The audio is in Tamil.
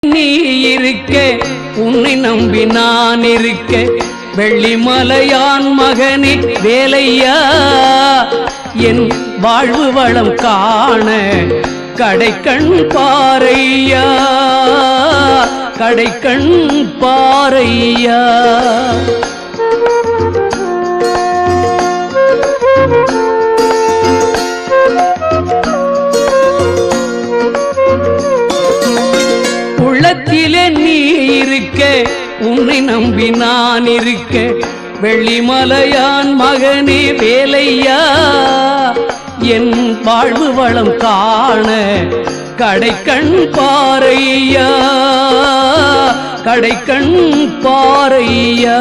நீ இருக்க உன்னை நம்பி நான் இருக்க வெள்ளிமலையான் மகனே வேலையா என் வாழ்வு வளம் காண கடைக்கண் பாரையா கடைக்கண் பாரையா. உள்ளத்திலே நீ இருக்க உன்னை நம்பி நான் இருக்க வெள்ளிமலையான் மகனே வேலையா என் வாழ்வு வளம் காண கடைக்கண் பாரையா கடைக்கண் பாரையா.